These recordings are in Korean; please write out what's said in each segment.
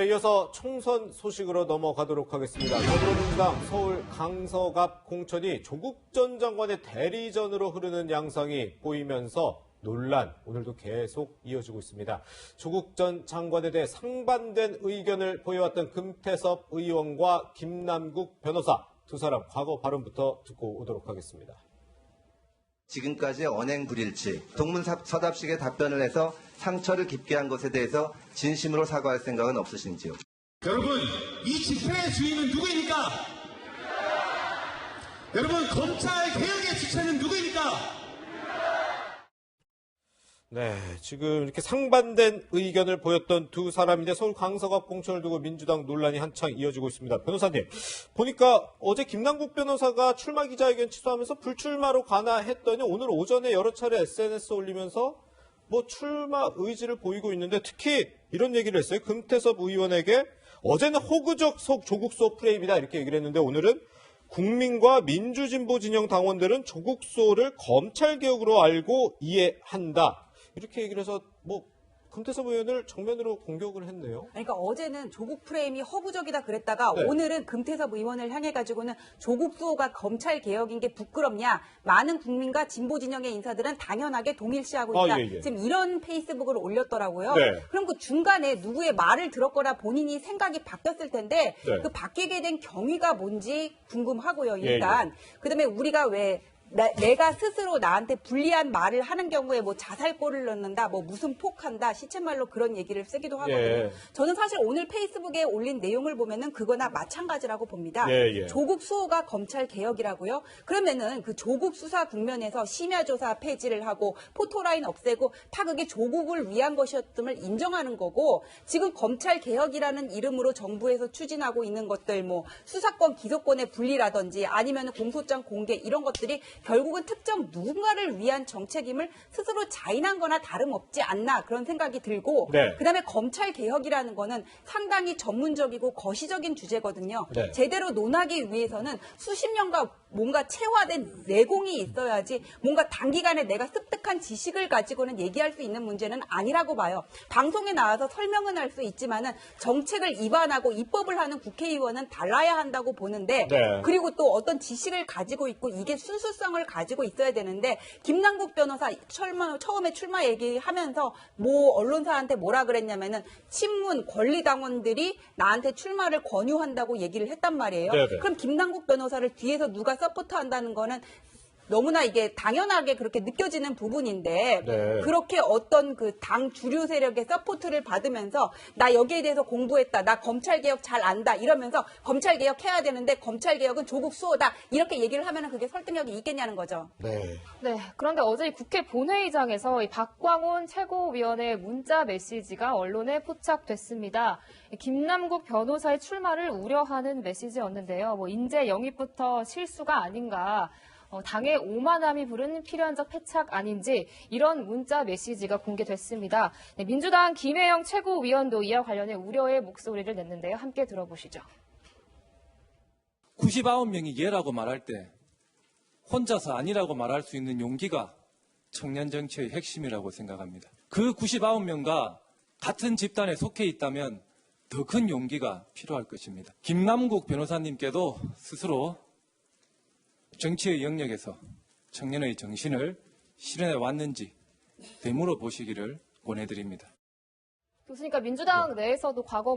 이어서 총선 소식으로 넘어가도록 하겠습니다. 더불어민주당 서울 강서갑 공천이 조국 전 장관의 대리전으로 흐르는 양상이 보이면서 논란 오늘도 계속 이어지고 있습니다. 조국 전 장관에 대해 상반된 의견을 보여왔던 금태섭 의원과 김남국 변호사 두 사람 과거 발언부터 듣고 오도록 하겠습니다. 지금까지의 언행 불일치, 동문서답식의 답변을 해서 상처를 깊게 한 것에 대해서 진심으로 사과할 생각은 없으신지요? 여러분, 이 집회의 주인은 누구입니까? 여러분, 검찰 개혁의 주체는 누구입니까? 네, 지금 이렇게 상반된 의견을 보였던 두 사람인데 서울 강서갑 공천을 두고 민주당 논란이 한창 이어지고 있습니다. 변호사님, 보니까 어제 김남국 변호사가 출마 기자회견 취소하면서 불출마로 가나 했더니 오늘 오전에 여러 차례 SNS 올리면서 뭐 출마 의지를 보이고 있는데 특히 이런 얘기를 했어요. 금태섭 의원에게 어제는 호구적 조국수호 프레임이다 이렇게 얘기를 했는데 오늘은 국민과 민주진보 진영 당원들은 조국수호를 검찰개혁으로 알고 이해한다. 이렇게 얘기를 해서 금태섭 의원을 정면으로 공격을 했네요. 그러니까 어제는 조국 프레임이 허구적이다 그랬다가 네. 오늘은 금태섭 의원을 향해 가지고는 조국 수호가 검찰 개혁인 게 부끄럽냐. 많은 국민과 진보 진영의 인사들은 당연하게 동일시하고 있다. 예. 지금 이런 페이스북을 올렸더라고요. 네. 그럼 그 중간에 누구의 말을 들었거나 본인이 생각이 바뀌었을 텐데 네. 그 바뀌게 된 경위가 뭔지 궁금하고요. 예. 일단 그다음에 우리가 왜 내가 스스로 나한테 불리한 말을 하는 경우에 뭐 자살골을 넣는다, 뭐 무슨 폭한다, 시쳇말로 그런 얘기를 쓰기도 하거든요. 예. 저는 사실 오늘 페이스북에 올린 내용을 보면은 그거나 마찬가지라고 봅니다. 예. 조국 수호가 검찰 개혁이라고요? 그러면은 그 조국 수사 국면에서 심야 조사 폐지를 하고 포토라인 없애고 다 그게 조국을 위한 것이었음을 인정하는 거고 지금 검찰 개혁이라는 이름으로 정부에서 추진하고 있는 것들 뭐 수사권 기소권의 분리라든지 아니면 공소장 공개 이런 것들이 결국은 특정 누군가를 위한 정책임을 스스로 자인한 거나 다름없지 않나 그런 생각이 들고 네. 그다음에 검찰 개혁이라는 거는 상당히 전문적이고 거시적인 주제거든요. 네. 제대로 논하기 위해서는 수십 년간 뭔가 체화된 내공이 있어야지 뭔가 단기간에 내가 습득한 지식을 가지고는 얘기할 수 있는 문제는 아니라고 봐요. 방송에 나와서 설명은 할 수 있지만은 정책을 입안하고 입법을 하는 국회의원은 달라야 한다고 보는데 네. 그리고 또 어떤 지식을 가지고 있고 이게 순수성을 가지고 있어야 되는데 김남국 변호사 처음에 출마 얘기하면서 언론사한테 뭐라 그랬냐면은 친문 권리당원들이 나한테 출마를 권유한다고 얘기를 했단 말이에요. 네네. 그럼 김남국 변호사를 뒤에서 누가 서포트한다는 거는 너무나 이게 당연하게 그렇게 느껴지는 부분인데 네. 그렇게 어떤 그 당 주류 세력의 서포트를 받으면서 나 여기에 대해서 공부했다. 나 검찰개혁 잘 안다. 이러면서 검찰개혁 해야 되는데 검찰개혁은 조국 수호다. 이렇게 얘기를 하면 그게 설득력이 있겠냐는 거죠. 네. 네, 그런데 어제 국회 본회의장에서 이 박광온 최고위원의 문자 메시지가 언론에 포착됐습니다. 김남국 변호사의 출마를 우려하는 메시지였는데요. 인재 영입부터 실수가 아닌가. 당의 오만함이 부른 필연적 패착 아닌지 이런 문자 메시지가 공개됐습니다. 네, 민주당 김혜영 최고위원도 이와 관련해 우려의 목소리를 냈는데요. 함께 들어보시죠. 99명이 예라고 말할 때 혼자서 아니라고 말할 수 있는 용기가 청년 정치의 핵심이라고 생각합니다. 그 99명과 같은 집단에 속해 있다면 더 큰 용기가 필요할 것입니다. 김남국 변호사님께도 스스로 정치의 영역에서 청년의 정신을 실현해 왔는지 되물어 보시기를 권해드립니다. 교수니까 민주당 내에서도 과거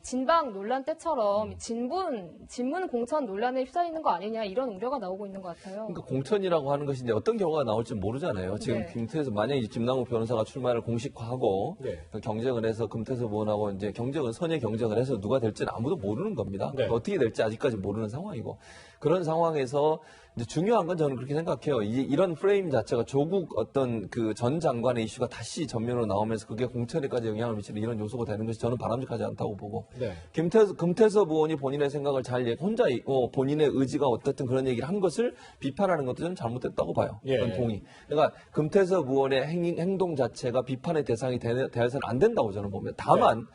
진방 논란 때처럼 진문 공천 논란에 휩싸이는 거 아니냐 이런 우려가 나오고 있는 것 같아요. 그러니까 공천이라고 하는 것이 이제 어떤 경우가 나올지 모르잖아요. 지금 네. 김태섭 만약에 김남국 변호사가 출마를 공식화하고 네. 경쟁을 해서 금태섭 의원하고 이제 선의 경쟁을 해서 누가 될지는 아무도 모르는 겁니다. 네. 어떻게 될지 아직까지 모르는 상황이고 그런 상황에서 이제 중요한 건 저는 그렇게 생각해요. 이런 프레임 자체가 조국 어떤 그 전 장관의 이슈가 다시 전면으로 나오면서 그게 공천에까지 영향을 미치는 이런 요소가 되는 것이 저는 바람직하지 않다고 보고 네. 금태섭 의원이 본인의 생각을 혼자 본인의 의지가 어떻든 그런 얘기를 한 것을 비판하는 것도 저는 잘못됐다고 봐요. 예. 그건 동의. 그러니까 금태섭 의원의 행동 자체가 비판의 대상이 되어서는 안 된다고 저는 봅니다. 다만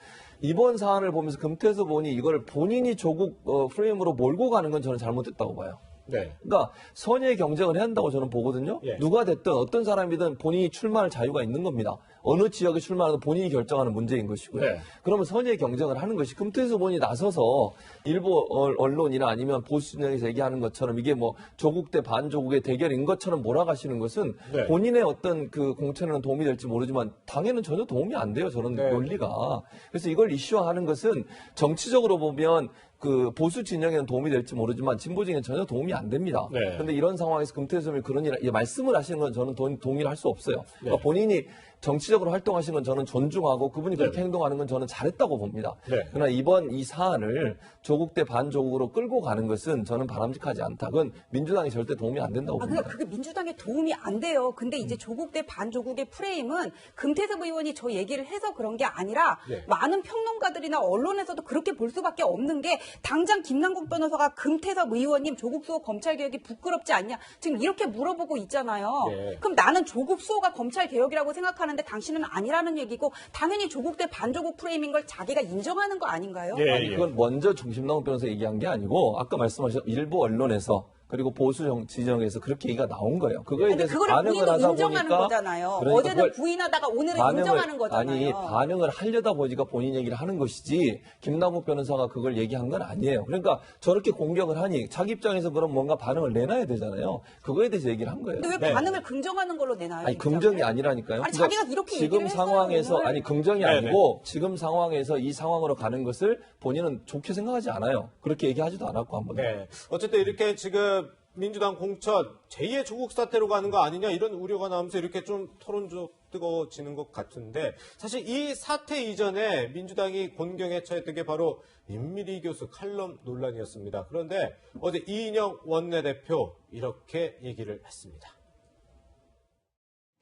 이번 사안을 보면서 금태섭 의원이 이걸 본인이 조국 프레임으로 몰고 가는 건 저는 잘못됐다고 봐요. 네. 그러니까 선의의 경쟁을 해야 한다고 저는 보거든요. 예. 누가 됐든 어떤 사람이든 본인이 출마할 자유가 있는 겁니다. 어느 지역에 출마하는 본인이 결정하는 문제인 것이고요. 네. 그러면 선의의 경쟁을 하는 것이 금태섭 의원이 나서서 일부 언론이나 아니면 보수 진영에서 얘기하는 것처럼 이게 뭐 조국 대 반조국의 대결인 것처럼 몰아가시는 것은 네. 본인의 어떤 그 공천에는 도움이 될지 모르지만 당에는 전혀 도움이 안 돼요. 저런 네. 논리가. 그래서 이걸 이슈화하는 것은 정치적으로 보면 그 보수 진영에는 도움이 될지 모르지만 진보 진영에는 전혀 도움이 안 됩니다. 네. 그런데 이런 상황에서 금태섭이 그런 말씀을 하시는 건 저는 동의를 할 수 없어요. 그러니까 본인이 정치적으로 활동하시는 건 저는 존중하고 그분이 그렇게 행동하는 건 저는 잘했다고 봅니다. 네. 그러나 이번 이 사안을 조국 대 반조국으로 끌고 가는 것은 저는 바람직하지 않다. 그건 민주당이 절대 도움이 안 된다고 봅니다. 그러니까 그게 민주당에 도움이 안 돼요. 근데 이제 조국 대 반조국의 프레임은 금태섭 의원이 저 얘기를 해서 그런 게 아니라 네. 많은 평론가들이나 언론에서도 그렇게 볼 수밖에 없는 게 당장 김남국 변호사가 금태섭 의원님 조국 수호 검찰 개혁이 부끄럽지 않냐 지금 이렇게 물어보고 있잖아요. 네. 그럼 나는 조국 수호가 검찰 개혁이라고 생각하는데 당신은 아니라는 얘기고 당연히 조국 대 반조국 프레임인 걸 자기가 인정하는 거 아닌가요? 예, 아니, 예. 그건 먼저 김남국 변호사 얘기한 게 아니고 아까 말씀하신 일부 언론에서 그리고 보수 진영에서 그렇게 얘기가 나온 거예요. 그거에 아니, 대해서 그거를 반응을 본인도 하다 인정하는 보니까 거잖아요. 그러니까 어제는 그걸 부인하다가 오늘은 인정하는 거잖아요. 아니 반응을 하려다 보니까 본인 얘기를 하는 것이지 김남국 변호사가 그걸 얘기한 건 아니에요. 그러니까 저렇게 공격을 하니 자기 입장에서 그럼 뭔가 반응을 내놔야 되잖아요. 그거에 대해서 얘기를 한 거예요. 근데 왜 네. 반응을 긍정하는 걸로 내나요? 아니 입장을? 긍정이 아니라니까요. 아니, 그러니까 자기가 이렇게 지금 얘기를 상황에서 했어요, 아니 긍정이 네네. 아니고 지금 상황에서 이 상황으로 가는 것을 본인은 좋게 생각하지 않아요. 그렇게 얘기하지도 않았고 한 번도. 네. 어쨌든 이렇게 지금 민주당 공천 제2의 조국 사태로 가는 거 아니냐 이런 우려가 나오면서 이렇게 좀 토론도 뜨거워지는 것 같은데 사실 이 사태 이전에 민주당이 곤경에 처했던 게 바로 임미리 교수 칼럼 논란이었습니다. 그런데 어제 이인영 원내대표 이렇게 얘기를 했습니다.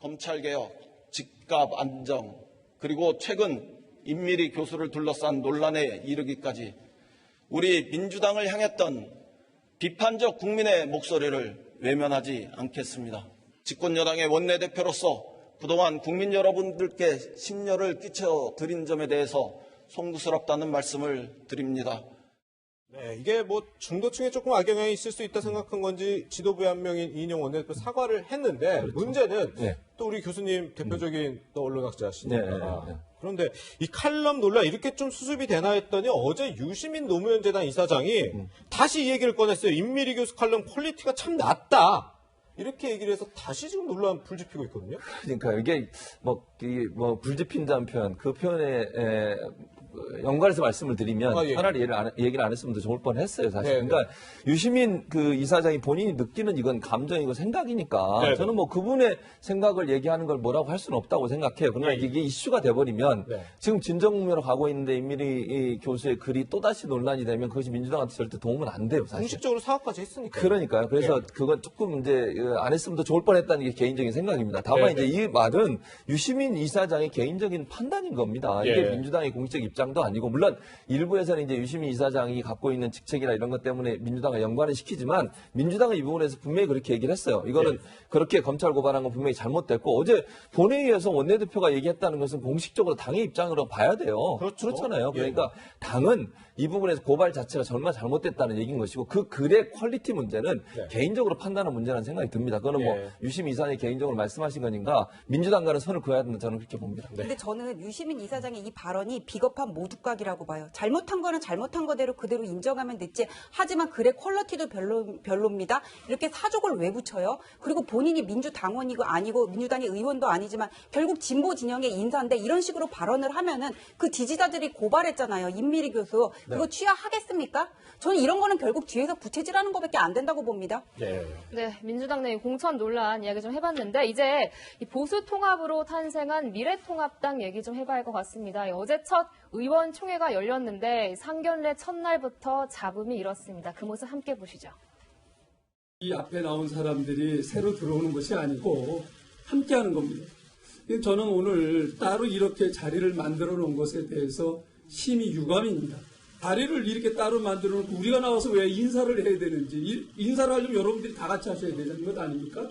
검찰개혁, 집값 안정, 그리고 최근 임미리 교수를 둘러싼 논란에 이르기까지 우리 민주당을 향했던 비판적 국민의 목소리를 외면하지 않겠습니다. 집권여당의 원내대표로서 그동안 국민 여러분들께 심려를 끼쳐드린 점에 대해서 송구스럽다는 말씀을 드립니다. 네, 이게 뭐 중도층에 조금 악영향이 있을 수 있다 생각한 건지 지도부의 한 명인 이인영 원내대표 사과를 했는데 문제는 네. 또 우리 교수님 대표적인 또 언론학자시니까 네. 그런데 이 칼럼 논란 이렇게 좀 수습이 되나 했더니 어제 유시민 노무현재단 이사장이 다시 이 얘기를 꺼냈어요. 임미리 교수 칼럼 퀄리티가 참 낮다. 이렇게 얘기를 해서 다시 지금 논란 불지피고 있거든요. 그러니까 이게 불지핀다는 표현, 그 표현에 연관해서 말씀을 드리면 아, 예. 차라리 얘기를 안 했으면 더 좋을 뻔했어요, 사실. 네, 그러니까 유시민 그 이사장이 본인이 느끼는 이건 감정이고 생각이니까 네, 저는 뭐 그분의 생각을 얘기하는 걸 뭐라고 할 수는 없다고 생각해요. 그러나 예, 예. 이게 이슈가 돼버리면 네. 지금 진정국면으로 가고 있는데 임미리 교수의 글이 또다시 논란이 되면 그것이 민주당한테 절대 도움은 안 돼요, 사실. 공식적으로 사과까지 했으니까. 그러니까요. 그래서 네. 그건 조금 이제 안 했으면 더 좋을 뻔했다는 게 개인적인 생각입니다. 다만 네, 이제 이 말은 유시민 이사장의 개인적인 판단인 겁니다. 이게 예. 민주당의 공식 입장도 아니고 물론 일부에서는 이제 유시민 이사장이 갖고 있는 직책이나 이런 것 때문에 민주당과 연관을 시키지만 민주당은 이 부분에서 분명히 그렇게 얘기를 했어요. 이거는 그렇게 검찰 고발한 건 분명히 잘못됐고 어제 본회의에서 원내대표가 얘기했다는 것은 공식적으로 당의 입장으로 봐야 돼요. 그렇죠. 그렇잖아요. 예. 그러니까 당은 이 부분에서 고발 자체가 정말 잘못됐다는 얘기인 것이고 그 글의 퀄리티 문제는 네. 개인적으로 판단하는 문제라는 생각이 듭니다. 그거는 예. 뭐 유시민 이사장이 개인적으로 말씀하신 거니까 민주당과는 선을 그어야 된다 저는 그렇게 봅니다. 근데 저는 유시민 이사장의 이 발언이 비겁한 모두각이라고 봐요. 잘못한 거는 잘못한 거대로 그대로 인정하면 됐지. 하지만 글의 퀄리티도 별로입니다. 이렇게 사족을 왜 붙여요? 그리고 본인이 민주당원이고 아니고 민주당의 의원도 아니지만 결국 진보 진영의 인사인데 이런 식으로 발언을 하면은 그 지지자들이 고발했잖아요. 임미리 교수. 그거 취하하겠습니까? 저는 이런 거는 결국 뒤에서 부채질하는 것밖에 안 된다고 봅니다. 네. 네, 민주당 내 공천 논란 이야기 좀 해봤는데 이제 이 보수 통합으로 탄생한 미래통합당 얘기 좀 해봐야 할 것 같습니다. 어제 첫 의원총회가 열렸는데 상견례 첫날부터 잡음이 일었습니다. 그 모습 함께 보시죠. 이 앞에 나온 사람들이 새로 들어오는 것이 아니고 함께하는 겁니다. 저는 오늘 따로 이렇게 자리를 만들어 놓은 것에 대해서 심히 유감입니다. 자리를 이렇게 따로 만들어 놓고 우리가 나와서 왜 인사를 해야 되는지 인사를 하려면 여러분들이 다 같이 하셔야 되는 것 아닙니까?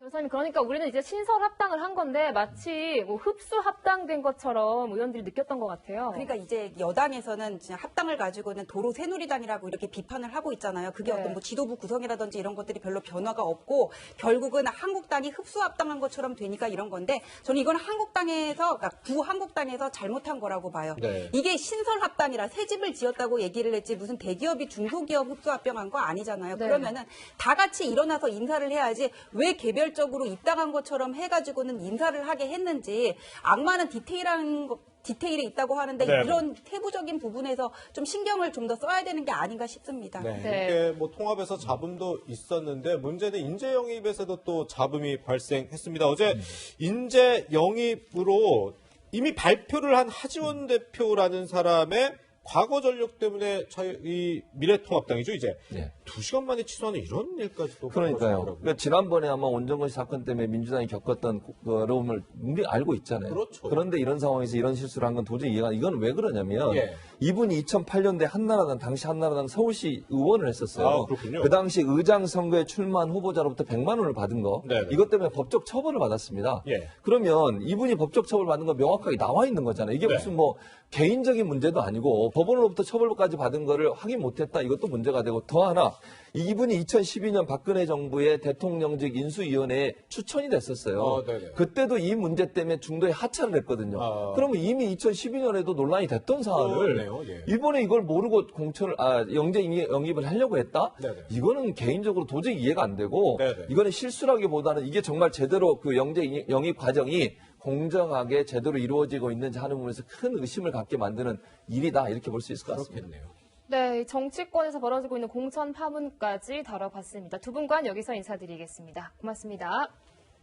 변호사님, 그러니까 우리는 이제 신설 합당을 한 건데 마치 뭐 흡수 합당된 것처럼 의원들이 느꼈던 것 같아요. 그러니까 이제 여당에서는 진짜 합당을 가지고는 도로 새누리당이라고 이렇게 비판을 하고 있잖아요. 그게 네. 어떤 뭐 지도부 구성이라든지 이런 것들이 별로 변화가 없고 결국은 한국당이 흡수 합당한 것처럼 되니까 이런 건데 저는 이건 한국당에서 그러니까 구한국당에서 잘못한 거라고 봐요. 네. 이게 신설 합당이라 새 집을 지었다고 얘기를 했지 무슨 대기업이 중소기업 흡수 합병한 거 아니잖아요. 네. 그러면은 다 같이 일어나서 인사를 해야지 왜 개별적으로 입당한 것처럼 해가지고는 인사를 하게 했는지 악마는 디테일이 있다고 하는데 네. 이런 세부적인 부분에서 좀 신경을 좀 더 써야 되는 게 아닌가 싶습니다. 네, 네. 이렇게 뭐 통합에서 잡음도 있었는데 문제는 인재 영입에서도 또 잡음이 발생했습니다. 어제 인재 영입으로 이미 발표를 한 하지원 대표라는 사람의 과거 전력 때문에 이 미래통합당이죠 이제 네. 2시간 만에 취소하는 이런 일까지 또 그러니까요. 벌어지더라고요. 그러니까 지난번에 아마 온정건 씨 사건 때문에 민주당이 겪었던 어려움을 분명히 알고 있잖아요. 그렇죠. 그런데 이런 상황에서 이런 실수를 한 건 도저히 이해가, 이건 왜 그러냐면 예. 이분이 2008년도에 한나라당, 당시 한나라당 서울시 의원을 했었어요. 아, 그렇군요. 그 당시 의장 선거에 출마한 후보자로부터 100만 원을 받은 거. 네네. 이것 때문에 법적 처벌을 받았습니다. 예. 그러면 이분이 법적 처벌 받는 거 명확하게 나와 있는 거잖아요. 이게 네. 무슨 뭐 개인적인 문제도 아니고 법원으로부터 처벌까지 받은 거를 확인 못했다. 이것도 문제가 되고 더 하나 이분이 2012년 박근혜 정부의 대통령직 인수위원회에 추천이 됐었어요. 네네. 그때도 이 문제 때문에 중도에 하차를 했거든요. 아. 그러면 이미 2012년에도 논란이 됐던 사안을 그러네요. 예. 이번에 이걸 모르고 영재 영입을 하려고 했다? 네네. 이거는 개인적으로 도저히 이해가 안 되고 네네. 이거는 실수라기보다는 이게 정말 제대로 그 영재 영입 과정이 공정하게 제대로 이루어지고 있는지 하는 부분에서 큰 의심을 갖게 만드는 일이다 이렇게 볼 수 있을 것 같습니다. 그렇겠네요. 네, 정치권에서 벌어지고 있는 공천 파문까지 다뤄봤습니다. 두 분과 여기서 인사드리겠습니다. 고맙습니다.